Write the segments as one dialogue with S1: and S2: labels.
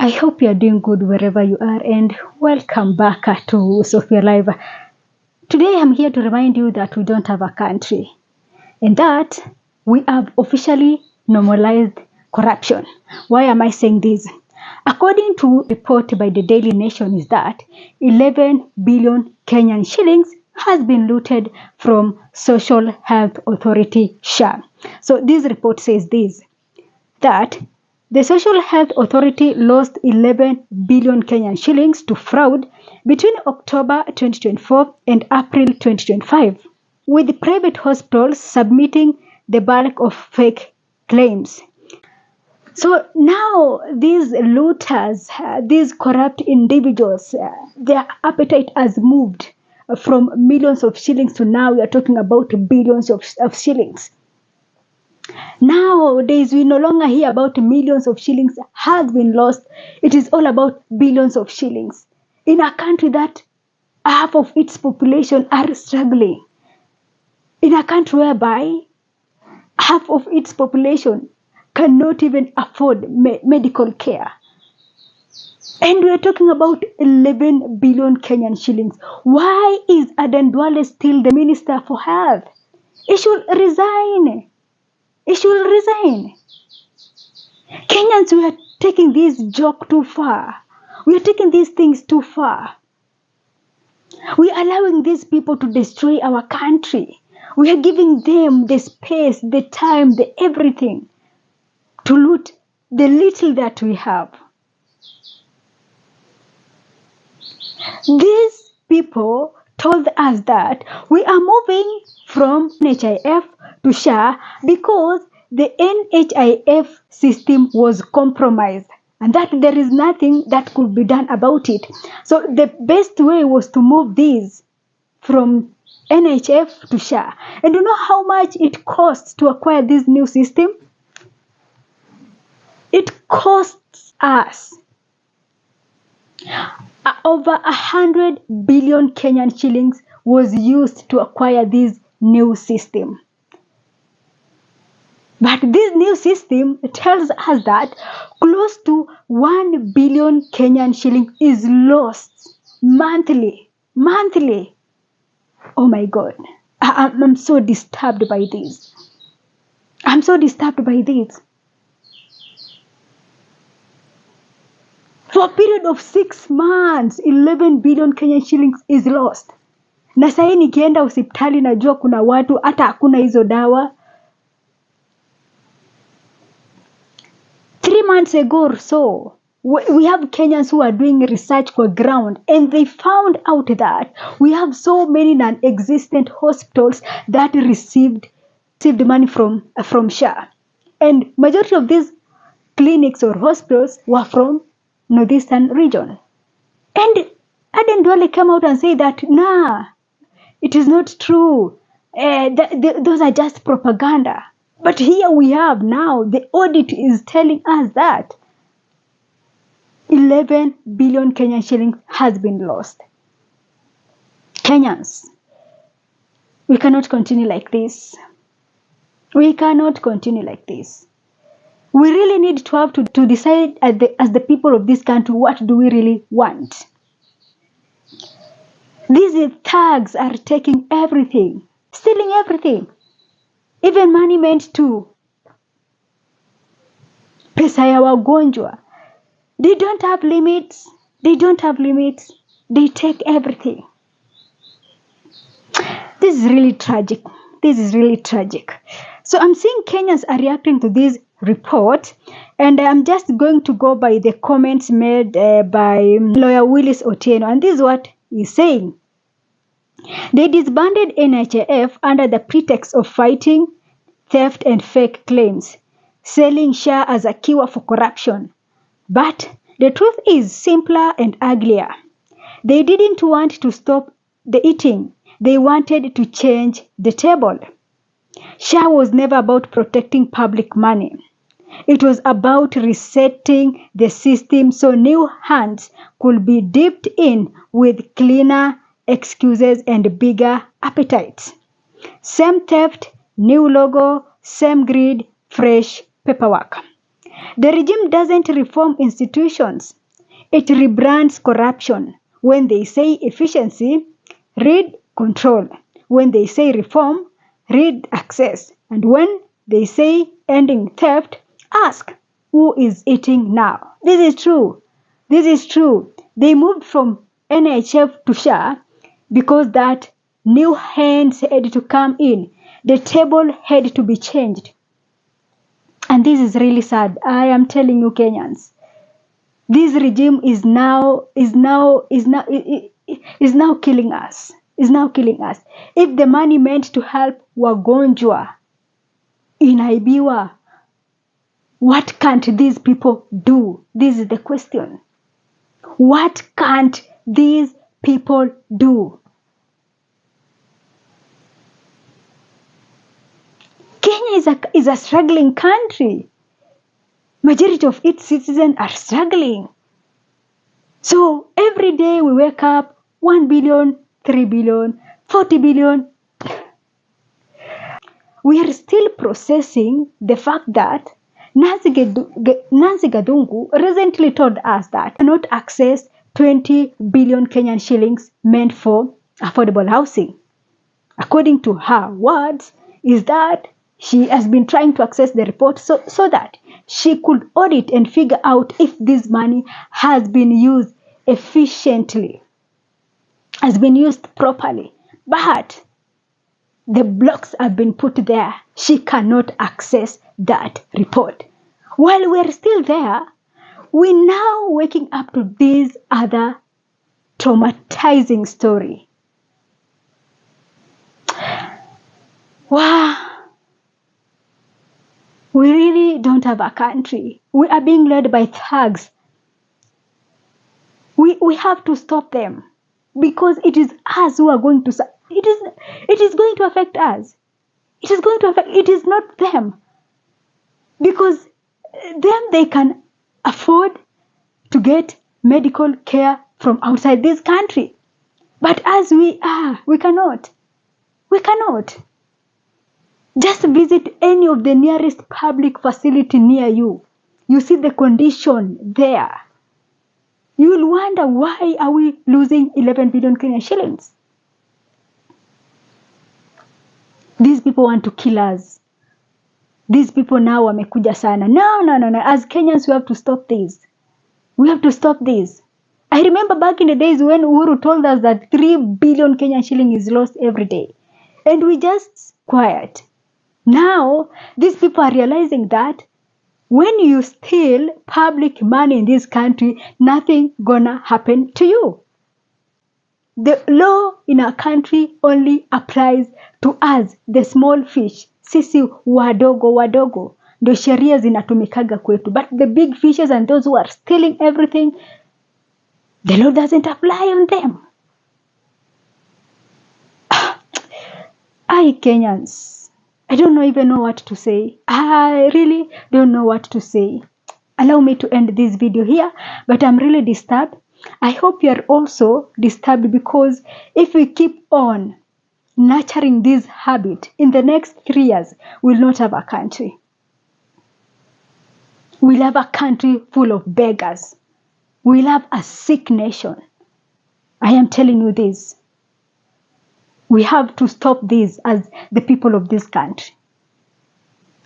S1: I hope you are doing good wherever you are, and welcome back to Sophia Live. Today I'm here to remind you that we don't have a country and that we have officially normalized corruption. Why am I saying this? According to a report by the Daily Nation is that 11 billion Kenyan shillings has been looted from Social Health Authority SHA. So this report says this, that the Social Health Authority lost 11 billion Kenyan shillings to fraud between October 2024 and April 2025, with private hospitals submitting the bulk of fake claims. So now these looters, these corrupt individuals, their appetite has moved from millions of shillings to now we are talking about billions of shillings. Nowadays, we no longer hear about millions of shillings has been lost. It is all about billions of shillings. In a country that half of its population are struggling. In a country whereby half of its population cannot even afford medical care. And we are talking about 11 billion Kenyan shillings. Why is Aden Duale still the Minister for Health? He should resign. He should resign. Kenyans, we are taking this joke too far. We are taking these things too far. We are allowing these people to destroy our country. We are giving them the space, the time, the everything to loot the little that we have. These people told us that we are moving from NHIF to SHA because the NHIF system was compromised and that there is nothing that could be done about it. So the best way was to move these from NHIF to SHA. And you know how much it costs to acquire this new system? It costs us over 100 billion Kenyan shillings was used to acquire this new system. But this new system tells us that close to 1 billion Kenyan shilling is lost monthly. Monthly. Oh my God. I'm so disturbed by this. I'm so disturbed by this. For a period of 6 months, 11 billion Kenyan shillings is lost. Na sahi nikienda hospitali najua kuna watu hata hakuna hizo dawa. 3 months ago or so, we have Kenyans who are doing research for ground and they found out that we have so many non-existent hospitals that received money from SHA. And majority of these clinics or hospitals were from Northeastern region. And Aden Duale came out and said that, nah, it is not true. Those are just propaganda. But here we have now, the audit is telling us that 11 billion Kenyan shillings has been lost. Kenyans, we cannot continue like this. We cannot continue like this. We really need to have to decide as the people of this country, what do we really want? These thugs are taking everything, stealing everything. Even money meant to pesa ya wagonjwa. They don't have limits. They don't have limits. They take everything. This is really tragic. This is really tragic. So I'm seeing Kenyans are reacting to this report, and I'm just going to go by the comments made by lawyer Willis Otieno, and this is what he's saying. They disbanded NHIF under the pretext of fighting theft and fake claims, selling SHA as a cure for corruption. But the truth is simpler and uglier. They didn't want to stop the eating. They wanted to change the table. SHA was never about protecting public money. It was about resetting the system so new hands could be dipped in with cleaner excuses and bigger appetites. Same theft, new logo, same greed, fresh paperwork. The regime doesn't reform institutions. It rebrands corruption. When they say efficiency, read control. When they say reform, read access. And when they say ending theft, ask who is eating now. This is true. This is true. They moved from NHF to SHA because that new hands had to come in. The table had to be changed. And this is really sad. I am telling you, Kenyans. This regime is now killing us. Is now killing us. If the money meant to help wagonjwa inaibiwa, what can't these people do? This is the question. What can't these people do? Kenya is a struggling country. Majority of its citizens are struggling. So every day we wake up 1 billion, 3 billion, 40 billion. We are still processing the fact that Nancy Gadungu recently told us that cannot access 20 billion Kenyan shillings meant for affordable housing. According to her words, is that she has been trying to access the report so that she could audit and figure out if this money has been used efficiently, has been used properly. But the blocks have been put there. She cannot access that report. While we're still there, we're now waking up to this other traumatizing story. Wow. We really don't have a country. We are being led by thugs. We have to stop them because it is us who are going to. It is going to affect us. It is going to affect. It is not them, because them they can afford to get medical care from outside this country, but as we cannot. We cannot. Just visit any of the nearest public facility near you. You see the condition there. You will wonder, why are we losing 11 billion Kenyan shillings? These people want to kill us. These people now wamekuja sana. No. As Kenyans, we have to stop this. We have to stop this. I remember back in the days when Uhuru told us that 3 billion Kenyan shilling is lost every day. And we just quiet. Now, these people are realizing that when you steal public money in this country, nothing gonna happen to you. The law in our country only applies to us, the small fish. Sisi wadogo. Ndo sheria zinatumikaga kwetu. But the big fishes and those who are stealing everything, the law doesn't apply on them. Kenyans. I don't even know what to say. I really don't know what to say. Allow me to end this video here, but I'm really disturbed. I hope you are also disturbed, because if we keep on nurturing this habit, in the next 3 years, we'll not have a country. We'll have a country full of beggars. We'll have a sick nation. I am telling you this. We have to stop this as the people of this country.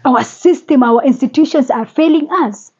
S1: Our system, our institutions are failing us.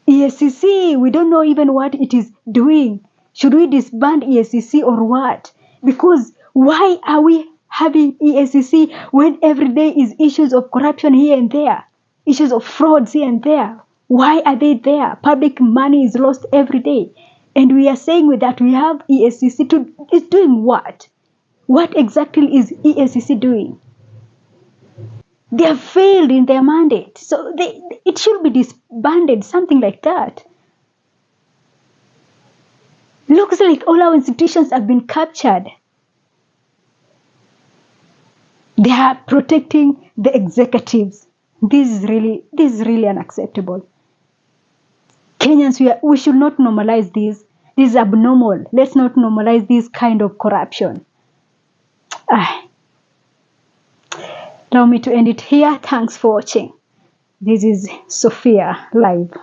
S1: EACC, we don't know even what it is doing. Should we disband EACC or what? Because why are we having EACC when every day is issues of corruption here and there? Issues of frauds here and there. Why are they there? Public money is lost every day. And we are saying that we have EACC is doing what? What exactly is EACC doing? They have failed in their mandate. So it should be disbanded, something like that. Looks like all our institutions have been captured. They are protecting the executives. This is really unacceptable. Kenyans, we should not normalize this. This is abnormal. Let's not normalize this kind of corruption. Allow me to end it here. Thanks for watching. This is Sophia Live.